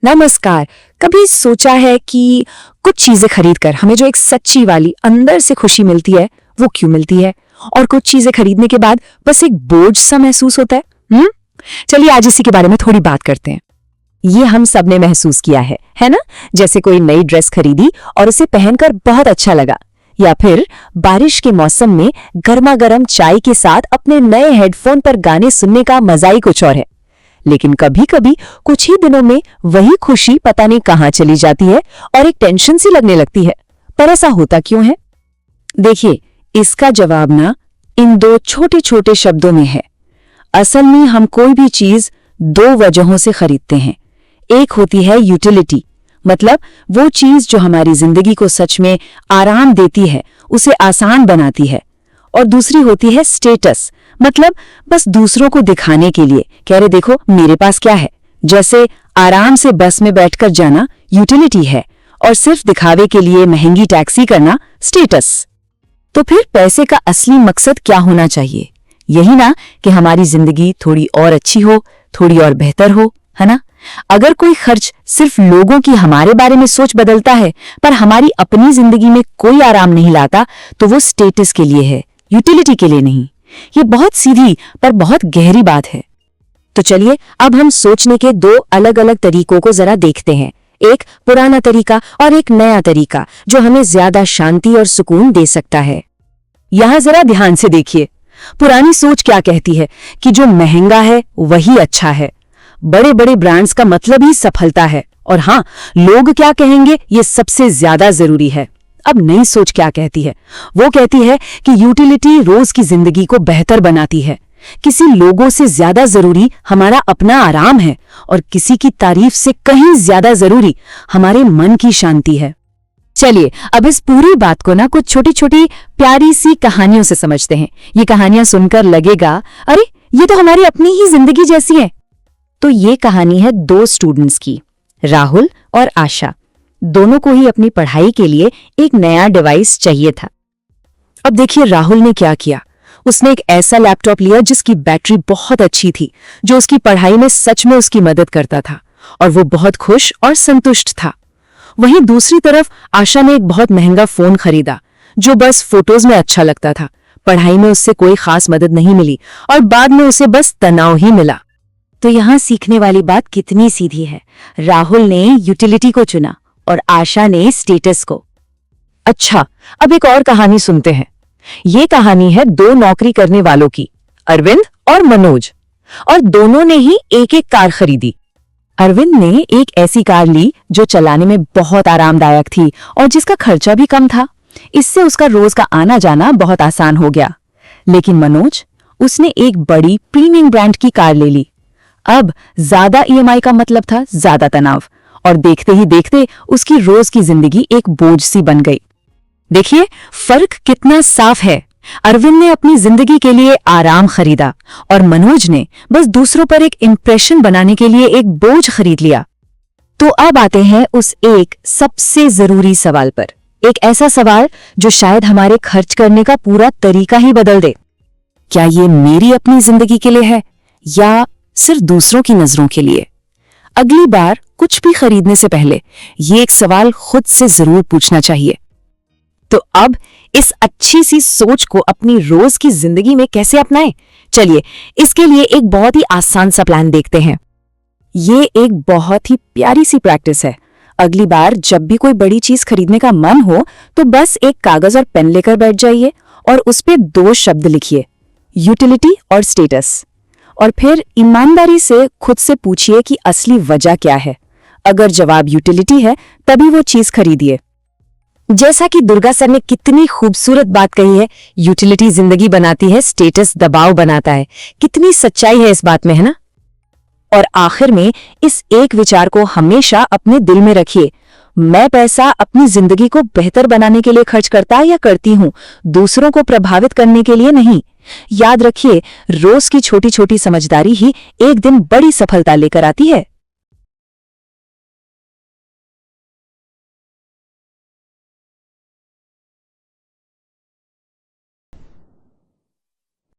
नमस्कार। कभी सोचा है कि कुछ चीजें खरीद कर हमें जो एक सच्ची वाली अंदर से खुशी मिलती है वो क्यों मिलती है, और कुछ चीजें खरीदने के बाद बस एक बोझ सा महसूस होता है। चलिए आज इसी के बारे में थोड़ी बात करते हैं। ये हम सब ने महसूस किया है ना? जैसे कोई नई ड्रेस खरीदी और उसे पहनकर बहुत अच्छा लगा, या फिर बारिश के मौसम में गर्मा गर्म चाय के साथ अपने नए हेडफोन पर गाने सुनने का मजा ही कुछ और है। लेकिन कभी कभी कुछ ही दिनों में वही खुशी पता नहीं कहाँ चली जाती है और एक टेंशन सी लगने लगती है। पर ऐसा होता क्यों है? देखिए, इसका जवाब ना इन दो छोटे छोटे शब्दों में है। असल में हम कोई भी चीज दो वजहों से खरीदते हैं। एक होती है यूटिलिटी, मतलब वो चीज जो हमारी जिंदगी को सच में आराम देती है, उसे आसान बनाती है। और दूसरी होती है स्टेटस, मतलब बस दूसरों को दिखाने के लिए, कह रहे देखो मेरे पास क्या है। जैसे आराम से बस में बैठकर जाना यूटिलिटी है और सिर्फ दिखावे के लिए महंगी टैक्सी करना स्टेटस। तो फिर पैसे का असली मकसद क्या होना चाहिए? यही ना कि हमारी जिंदगी थोड़ी और अच्छी हो, थोड़ी और बेहतर हो, है ना? अगर कोई खर्च सिर्फ लोगों की हमारे बारे में सोच बदलता है पर हमारी अपनी जिंदगी में कोई आराम नहीं लाता, तो वो स्टेटस के लिए है, यूटिलिटी के लिए नहीं। ये बहुत सीधी पर बहुत गहरी बात है। तो चलिए अब हम सोचने के दो अलग अलग तरीकों को जरा देखते हैं। एक पुराना तरीका और एक नया तरीका जो हमें ज्यादा शांति और सुकून दे सकता है। यहां जरा ध्यान से देखिए। पुरानी सोच क्या कहती है कि जो महंगा है वही अच्छा है, बड़े बड़े ब्रांड्स का मतलब ही सफलता है, और हाँ, लोग क्या कहेंगे ये सबसे ज्यादा जरूरी है। अब नई सोच क्या कहती है? वो कहती है कि यूटिलिटी रोज की जिंदगी को बेहतर बनाती है। किसी लोगों से ज्यादा जरूरी हमारा अपना आराम है, और किसी की तारीफ से कहीं ज्यादा जरूरी हमारे मन की शांति है। चलिए अब इस पूरी बात को ना कुछ छोटी छोटी प्यारी सी कहानियों से समझते हैं। ये कहानियां सुनकर लगेगा अरे ये तो हमारी अपनी ही जिंदगी जैसी है। तो ये कहानी है दो स्टूडेंट्स की, राहुल और आशा। दोनों को ही अपनी पढ़ाई के लिए एक नया डिवाइस चाहिए था। अब देखिए राहुल ने क्या किया। उसने एक ऐसा लैपटॉप लिया जिसकी बैटरी बहुत अच्छी थी, जो उसकी पढ़ाई में सच में उसकी मदद करता था, और वो बहुत खुश और संतुष्ट था। वहीं दूसरी तरफ आशा ने एक बहुत महंगा फोन खरीदा, जो बस फोटोज में अच्छा लगता था। पढ़ाई में उससे कोई खास मदद नहीं मिली और बाद में उसे बस तनाव ही मिला। तो यहाँ सीखने वाली बात कितनी सीधी है। राहुल ने यूटिलिटी को चुना और आशा ने स्टेटस को। अच्छा, अब एक और कहानी सुनते हैं। ये कहानी है दो नौकरी करने वालों की, अरविंद और मनोज, और दोनों ने ही एक एक कार खरीदी। अरविंद ने एक ऐसी कार ली जो चलाने में बहुत आरामदायक थी और जिसका खर्चा भी कम था। इससे उसका रोज का आना जाना बहुत आसान हो गया। लेकिन मनोज, उसने एक बड़ी प्रीमियम ब्रांड की कार ले ली। अब ज्यादा ईएमआई का मतलब था ज्यादा तनाव, और देखते ही देखते उसकी रोज की जिंदगी एक बोझ सी बन गई। देखिए फर्क कितना साफ है। अरविंद ने अपनी जिंदगी के लिए आराम खरीदा और मनोज ने बस दूसरों पर एक इंप्रेशन बनाने के लिए एक बोझ खरीद लिया। तो अब आते हैं उस एक सबसे जरूरी सवाल पर, एक ऐसा सवाल जो शायद हमारे खर्च करने का पूरा तरीका ही बदल दे। क्या ये मेरी अपनी जिंदगी के लिए है या सिर्फ दूसरों की नजरों के लिए? अगली बार कुछ भी खरीदने से पहले ये एक सवाल खुद से जरूर पूछना चाहिए। तो अब इस अच्छी सी सोच को अपनी रोज की जिंदगी में कैसे अपनाएं? चलिए इसके लिए एक बहुत ही आसान सा प्लान देखते हैं। ये एक बहुत ही प्यारी सी प्रैक्टिस है। अगली बार जब भी कोई बड़ी चीज खरीदने का मन हो तो बस एक कागज और पेन लेकर बैठ जाइए और उस पे दो शब्द लिखिए, यूटिलिटी और स्टेटस। और फिर ईमानदारी से खुद से पूछिए कि असली वजह क्या है। अगर जवाब यूटिलिटी है तभी वो चीज खरीदिए। जैसा कि दुर्गा सर ने कितनी खूबसूरत बात कही है, यूटिलिटी जिंदगी बनाती है, स्टेटस दबाव बनाता है। कितनी सच्चाई है इस बात में, है ना? और आखिर में इस एक विचार को हमेशा अपने दिल में रखिए, मैं पैसा अपनी जिंदगी को बेहतर बनाने के लिए खर्च करता या करती हूँ, दूसरों को प्रभावित करने के लिए नहीं। याद रखिए, रोज की छोटी छोटी समझदारी ही एक दिन बड़ी सफलता लेकर आती है।